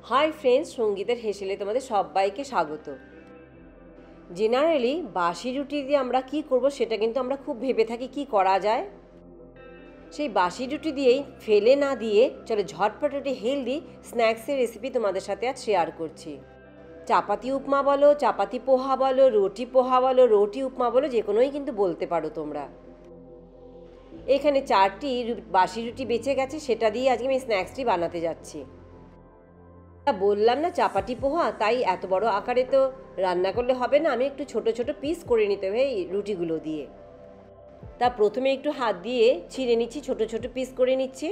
Hi friends, সঙ্গীতের হেসেলে তোমাদের সবাইকে স্বাগত। জেনারেলি বাসি রুটি দিয়ে আমরা কি করব সেটা কিন্তু আমরা খুব ভেবে থাকি কি করা যায়। সেই বাসি রুটি দিয়েই ফেলে না দিয়ে চলো ঝটপট একটি হেলদি স্ন্যাক্সের রেসিপি তোমাদের সাথে আজ শেয়ার করছি। চাপাতি উপমা বলো, চাপাতি পোহা বলো, রুটি পোহা বলো, রুটি উপমা বলো, যে কোনোই কিন্তু বলতে পারো তোমরা। এখানে 4টি বাসি রুটি বেঁচে গেছে, সেটা দিয়ে আজকে আমি স্ন্যাক্সটি বানাতে যাচ্ছি। বললাম না চাপাটি পোহা, তাই এত বড় আকারে তো রান্না করলে হবে না, আমি একটু ছোট ছোট পিস করে নিতে হবে এই রুটিগুলো দিয়ে। তা প্রথমে একটু হাত দিয়ে ছিঁড়ে নিচ্ছি, ছোট ছোট পিস করে নিচ্ছি।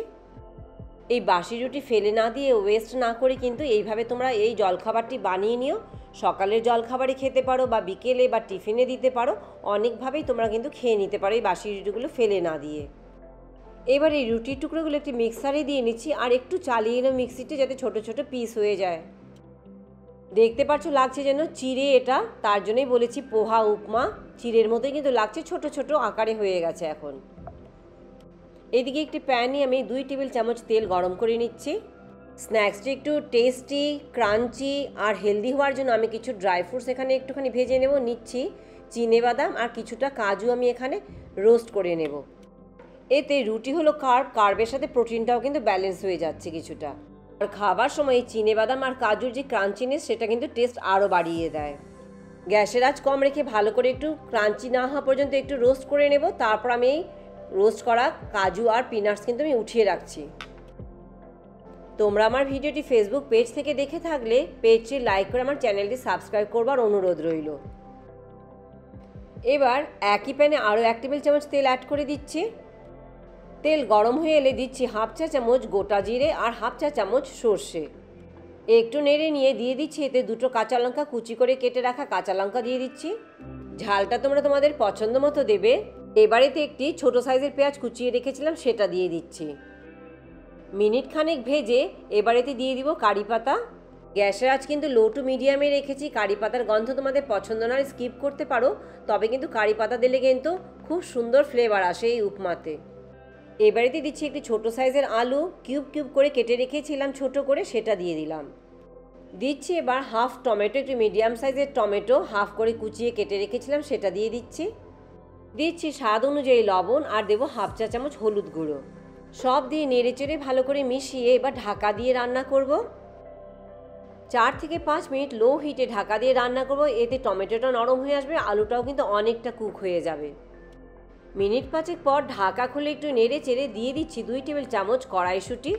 এই বাসি রুটি ফেলে না দিয়ে, ওয়েস্ট না করে কিন্তু এইভাবে তোমরা এই জলখাবারটি বানিয়ে নিও। সকালের জলখাবারে খেতে পারো বা বিকেলে বা টিফিনে দিতে পারো, অনেকভাবেই তোমরা কিন্তু খেয়ে নিতে পারো এই বাসি রুটিগুলো ফেলে না দিয়ে। এবার এই রুটির টুকরোগুলো একটি মিক্সারে দিয়ে নিচ্ছি আর একটু চালিয়ে নেব মিক্সিতে, যাতে ছোট ছোট পিস হয়ে যায়। দেখতে পাচ্ছ লাগছে যেন চিড়ে, এটা তার জন্যই বলেছি পোহা উপমা। চিড়ের মতোই কিন্তু লাগছে, ছোট ছোট আকারে হয়ে গেছে এখন। এদিকে একটি প্যানে আমি 2 টেবিল চামচ তেল গরম করে নিচ্ছি। স্ন্যাক্সটি একটু টেস্টি, ক্রাঞ্চি আর হেলদি হওয়ার জন্য আমি কিছু ড্রাই ফ্রুটস এখানে একটুখানি ভেজে নিচ্ছি। চিনেবাদাম আর কিছুটা কাজু আমি এখানে রোস্ট করে নেব। এতে রুটি হলো কার্বের সাথে প্রোটিনটাও কিন্তু ব্যালেন্স হয়ে যাচ্ছে কিছুটা। আর খাবার সময় চিনেবাদাম আর কাজুর যে ক্রাঞ্চিনেস, সেটা কিন্তু টেস্ট আরও বাড়িয়ে দেয়। গ্যাসের আঁচ কম রেখে ভালো করে একটু ক্রাঞ্চি না হওয়া পর্যন্ত একটু রোস্ট করে নেব। তারপর আমি এই রোস্ট করা কাজু আর পিনাটস কিন্তু আমি উঠিয়ে রাখছি। তোমরা আমার ভিডিওটি ফেসবুক পেজ থেকে দেখে থাকলে পেজটি লাইক করে আমার চ্যানেলটি সাবস্ক্রাইব করবার অনুরোধ রইল। এবার একই প্যানে আরও 1 টেবিল চামচ তেল অ্যাড করে দিচ্ছি। তেল গরম হয়ে এলে দিচ্ছি 1/2 চা চামচ গোটা জিরে আর 1/2 চা চামচ সর্ষে। একটু নেড়ে নিয়ে দিয়ে দিচ্ছি এতে 2টো কাঁচা লঙ্কা, কুচি করে কেটে রাখা কাঁচা লঙ্কা দিয়ে দিচ্ছি। ঝালটা তোমরা তোমাদের পছন্দ মতো দেবে। এবারেতে একটি ছোট সাইজের পেঁয়াজ কুচিয়ে রেখেছিলাম, সেটা দিয়ে দিচ্ছি। মিনিট খানেক ভেজে এবারেতে দিয়ে দিব কারি পাতা। গ্যাসের আঁচ কিন্তু লো টু মিডিয়ামে রেখেছি। কারি পাতার গন্ধ তোমাদের পছন্দ না স্কিপ করতে পারো, তবে কিন্তু কারি পাতা দিলে কিন্তু খুব সুন্দর ফ্লেভার আসে এই উপমাতে। এবারেতে দিচ্ছি একটি ছোট সাইজের আলু, কিউব কিউব করে কেটে রেখেছিলাম ছোট করে, সেটা দিয়ে দিলাম। দিচ্ছি এবার 1/2 টমেটো, একটু মিডিয়াম সাইজের টমেটো 1/2 করে কুচিয়ে কেটে রেখেছিলাম, সেটা দিয়ে দিচ্ছি। দিচ্ছি স্বাদ অনুযায়ী লবণ আর দেবো 1/2 চা চামচ হলুদ গুঁড়ো। সব দিয়ে নেড়ে চেড়ে ভালো করে মিশিয়ে এবার ঢাকা দিয়ে রান্না করব। 4 থেকে 5 মিনিট লো হিটে ঢাকা দিয়ে রান্না করব। এতে টমেটোটা নরম হয়ে আসবে, আলুটাও কিন্তু অনেকটা কুক হয়ে যাবে। মিনিট 5 পর ঢাকা খুলে একটু নেড়ে চেড়ে দিয়ে দিচ্ছি 2 টেবিল চামচ কড়াইশুঁটি।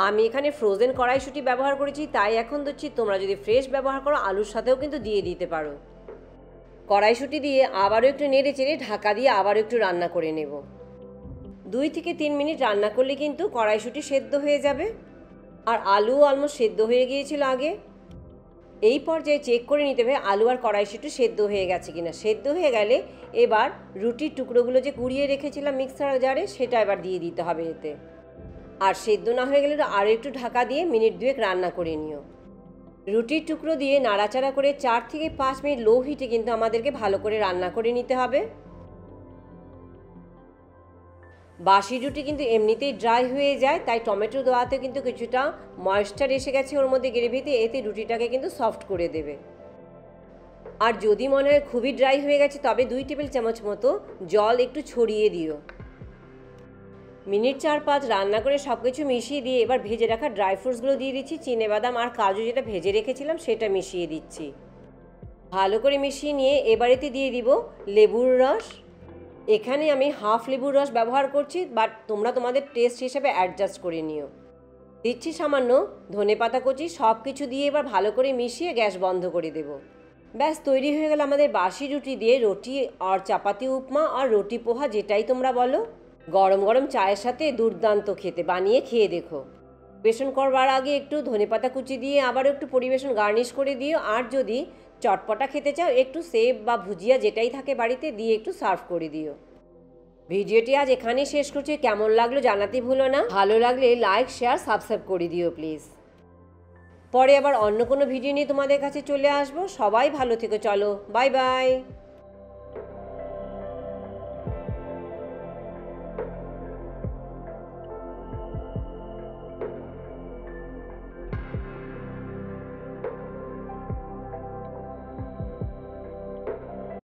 আমি এখানে ফ্রোজেন কড়াইশুঁটি ব্যবহার করেছি, তাই এখন দিচ্ছি। তোমরা যদি ফ্রেশ ব্যবহার করো আলুর সাথেও কিন্তু দিয়ে দিতে পারো। কড়াইশুঁটি দিয়ে আবারও একটু নেড়ে চেড়ে ঢাকা দিয়ে আবারও একটু রান্না করে নেব। 2 থেকে 3 মিনিট রান্না করলে কিন্তু কড়াইশুঁটি সেদ্ধ হয়ে যাবে। আর আলুও অলমোস্ট সেদ্ধ হয়ে গিয়েছিল আগে। এই পর্যায়ে চেক করে নিতে হবে আলু আর কড়াইশুঁটি সেদ্ধ হয়ে গেছে কিনা। সেদ্ধ হয়ে গেলে এবার রুটির টুকরোগুলো যে কুড়িয়ে রেখেছিলাম মিক্সার জারে, সেটা এবার দিয়ে দিতে হবে এতে। আর সেদ্ধ না হয়ে গেলে আরও একটু ঢাকা দিয়ে মিনিট 2 রান্না করে নিও। রুটির টুকরো দিয়ে নাড়াচাড়া করে 4 থেকে 5 মিনিট লো হিটে কিন্তু আমাদেরকে ভালো করে রান্না করে নিতে হবে। বাসি রুটি কিন্তু এমনিতেই ড্রাই হয়ে যায়, তাই টমেটো দেওয়াতে কিন্তু কিছুটা ময়েশ্চার এসে গেছে ওর মধ্যে গ্রেভিতে, এতে রুটিটাকে কিন্তু সফট করে দেবে। আর যদি মনে হয় খুবই ড্রাই হয়ে গেছে, তবে 2 টেবিল চামচ মতো জল একটু ছড়িয়ে দিও। মিনিট 4-5 রান্না করে সব কিছু মিশিয়ে দিয়ে এবার ভেজে রাখা ড্রাই ফ্রুটসগুলো দিয়ে দিচ্ছি। চিনেবাদাম আর কাজু যেটা ভেজে রেখেছিলাম, সেটা মিশিয়ে দিচ্ছি। ভালো করে মিশিয়ে নিয়ে এবারেতে দিয়ে দিব লেবুর রস। এখানে আমি 1/2 লেবুর রস ব্যবহার করছি, বাট তোমরা তোমাদের টেস্ট হিসেবে অ্যাডজাস্ট করে নিও। দিচ্ছি সামান্য ধনেপাতা কুচি। সব কিছু দিয়ে এবার ভালো করে মিশিয়ে গ্যাস বন্ধ করে দেব। ব্যাস তৈরি হয়ে গেল আমাদের বাসি রুটি দিয়ে রুটি আর চাপাতি উপমা আর রুটি পোহা, যেটাই তোমরা বলো। গরম গরম চায়ের সাথে দুর্দান্ত খেতে, বানিয়ে খেয়ে দেখো। পরিবেশন করবার আগে একটু ধনেপাতা কুচি দিয়ে আবারও একটু পরিবেশন গার্নিশ করে দিও। আর যদি চটপটা খেতে চাও, একটু সেব বা ভুজিয়া যেটাই থাকে বাড়িতে দিয়ে একটু সার্ভ করে দিও। ভিডিওটি আজ এখানেই শেষ করছি। কেমন লাগলো জানাতে ভুলো না। ভালো লাগলে লাইক, শেয়ার, সাবস্ক্রাইব করে দিও প্লিজ। পরে আবার অন্য কোনো ভিডিও নিয়ে তোমাদের কাছে চলে আসবো। সবাই ভালো থেকো। চলো, বাই বাই।